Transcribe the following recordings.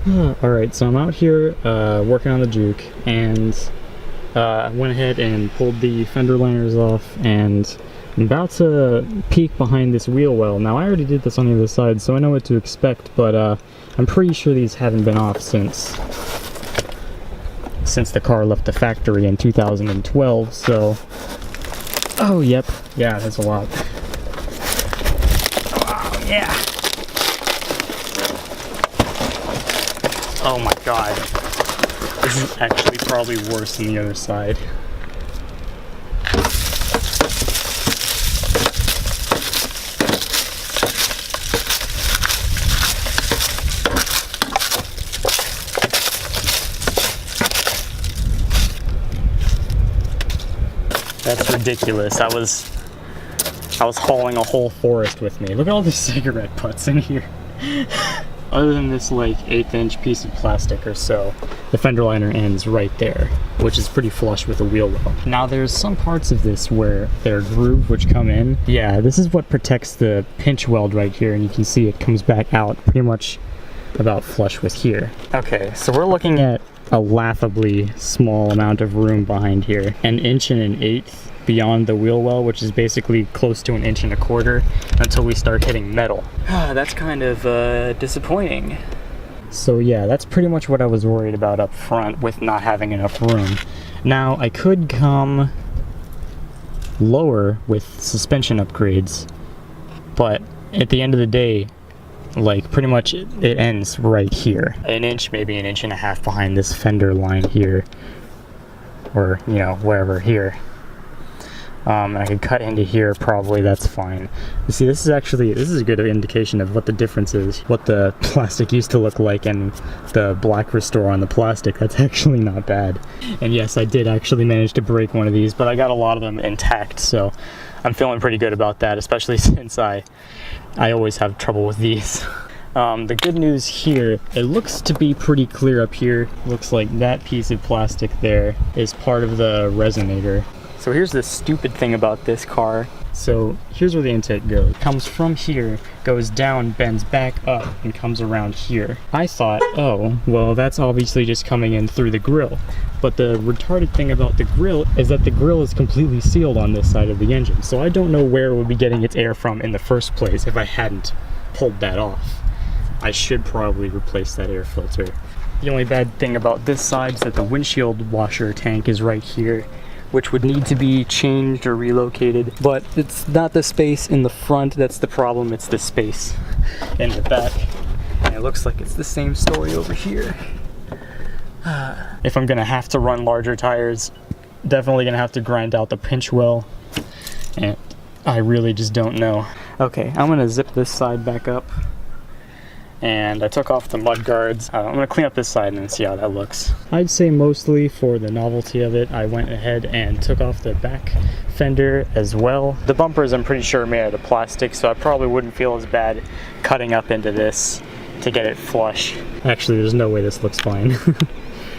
Alright, so I'm out here working on the Juke, and I went ahead and pulled the fender liners off, and I'm about to peek behind this wheel well. Now, I already did this on the other side, so I know what to expect, but I'm pretty sure these haven't been off since the car left the factory in 2012, so... Oh, yep. Yeah, that's a lot. Oh, yeah. Oh my god. This is actually probably worse than the other side. That's ridiculous. I was hauling a whole forest with me. Look at all these cigarette butts in here. Other than this like 1/8 inch piece of plastic or so, the fender liner ends right there, which is pretty flush with the wheel well. Now there's some parts of this where they're grooved which come in. Yeah, this is what protects the pinch weld right here, and you can see it comes back out pretty much about flush with here. Okay, so we're looking at a laughably small amount of room behind here. 1 1/8 inches beyond the wheel well, which is basically close to 1 1/4 inches until we start hitting metal. That's kind of disappointing. So yeah, that's pretty much what I was worried about up front with not having enough room. Now, I could come lower with suspension upgrades, but at the end of the day, like pretty much it ends right here. 1 inch, maybe 1.5 inches behind this fender line here, or you know, wherever here. And I could cut into here, probably, that's fine. You see, this is a good indication of what the difference is, what the plastic used to look like, and the black restore on the plastic. That's actually not bad. And yes, I did actually manage to break one of these, but I got a lot of them intact, so I'm feeling pretty good about that, especially since I always have trouble with these. The good news here, it looks to be pretty clear up here. Looks like that piece of plastic there is part of the resonator. So here's the stupid thing about this car. So here's where the intake goes. It comes from here, goes down, bends back up, and comes around here. I thought, oh, well, that's obviously just coming in through the grill. But the retarded thing about the grill is that the grill is completely sealed on this side of the engine. So I don't know where it would be getting its air from in the first place if I hadn't pulled that off. I should probably replace that air filter. The only bad thing about this side is that the windshield washer tank is right here, which would need to be changed or relocated, but it's not the space in the front that's the problem, it's the space in the back. And it looks like it's the same story over here. If I'm gonna have to run larger tires, definitely gonna have to grind out the pinch well, and I really just don't know. Okay, I'm gonna zip this side back up, and I took off the mud guards. I'm gonna clean up this side and then see how that looks. I'd say mostly for the novelty of it, I went ahead and took off the back fender as well. The bumpers I'm pretty sure are made out of plastic, so I probably wouldn't feel as bad cutting up into this to get it flush. Actually, there's no way this looks fine.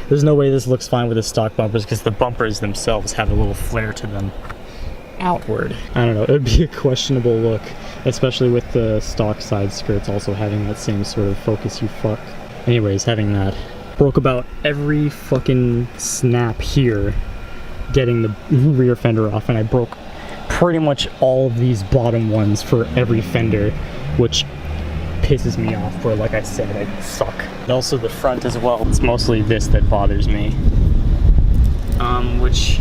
There's no way this looks fine with the stock bumpers because the bumpers themselves have a little flare to them outward. I don't know, it would be a questionable look, especially with the stock side skirts also having that same sort of focus you fuck. Anyways, having that. Broke about every fucking snap here getting the rear fender off, and I broke pretty much all of these bottom ones for every fender, which pisses me off, where like I said, I suck. And also the front as well, it's mostly this that bothers me. Which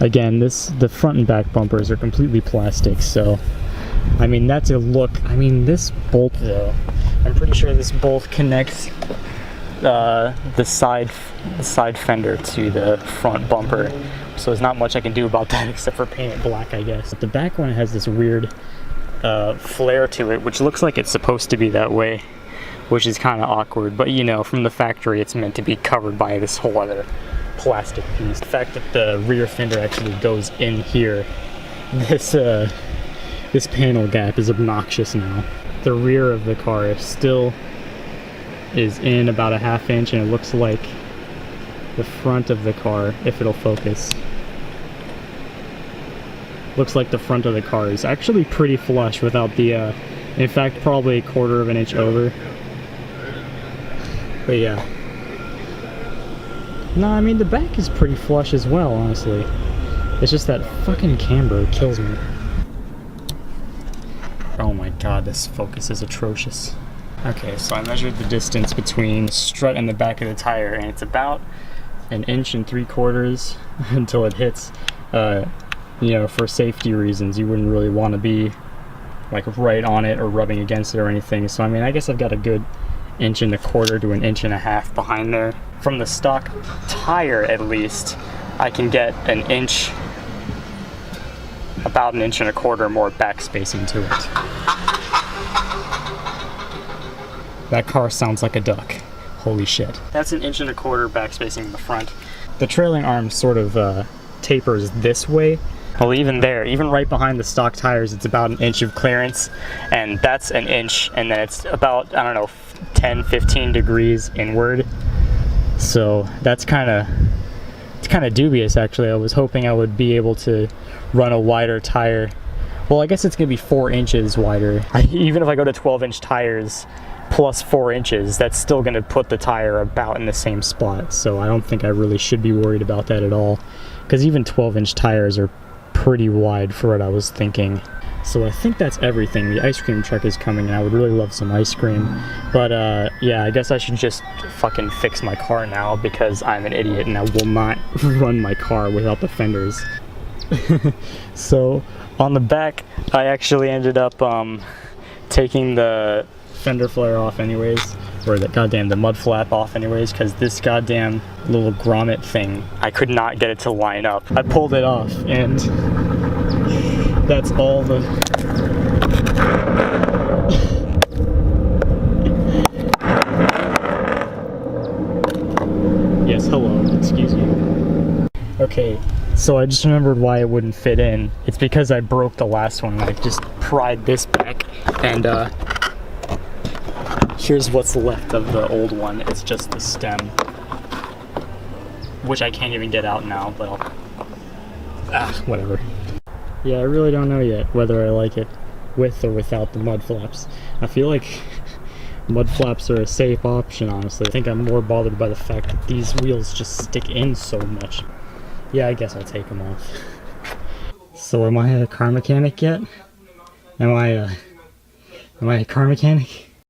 again, the front and back bumpers are completely plastic, so I mean, that's a look. I mean, this bolt though, I'm pretty sure this bolt connects the side fender to the front bumper, so there's not much I can do about that except for paint it black, I guess. But the back one has this weird flare to it, which looks like it's supposed to be that way, which is kind of awkward, but you know, from the factory it's meant to be covered by this whole other plastic piece. The fact that the rear fender actually goes in here, this panel gap is obnoxious now. The rear of the car still is in about a 1/2 inch, and it looks like the front of the car, if it'll focus, looks like the front of the car is actually pretty flush without the, in fact, probably 1/4 inch over. But yeah. No, I mean the back is pretty flush as well, honestly. It's just that fucking camber kills me. Oh my god, this focus is atrocious. Okay, so I measured the distance between the strut and the back of the tire, and it's about 1 3/4 inches until it hits. You know, for safety reasons, you wouldn't really want to be like right on it or rubbing against it or anything. So I mean, I guess I've got a good 1 1/4 to 1.5 inches behind there. From the stock tire, at least, I can get an inch, about 1 1/4 inches more back spacing to it. That car sounds like a duck. Holy shit. That's 1 1/4 inches back spacing in the front. The trailing arm sort of tapers this way. Well, even there, even right behind the stock tires, it's about 1 inch of clearance, and that's 1 inch, and then it's about, I don't know, 10, 15 degrees inward. So that's kind of dubious, actually. I was hoping I would be able to run a wider tire. Well, I guess it's gonna be 4 inches wider. Even if I go to 12-inch tires plus 4 inches, that's still gonna put the tire about in the same spot. So I don't think I really should be worried about that at all, because even 12-inch tires are pretty wide for what I was thinking. So I think that's everything. The ice cream truck is coming, and I would really love some ice cream. But yeah, I guess I should just fucking fix my car now, because I'm an idiot and I will not run my car without the fenders. So on the back, I actually ended up taking the fender flare off anyways, or the mud flap off anyways, because this goddamn little grommet thing, I could not get it to line up. I pulled it off, and that's all the... Yes, hello, excuse me. Okay, so I just remembered why it wouldn't fit in. It's because I broke the last one. I just pried this back, and here's what's left of the old one. It's just the stem, which I can't even get out now, but whatever. Yeah, I really don't know yet whether I like it with or without the mud flaps. I feel like mud flaps are a safe option, honestly. I think I'm more bothered by the fact that these wheels just stick in so much. Yeah, I guess I'll take them off. So am I a car mechanic yet? Am I a car mechanic?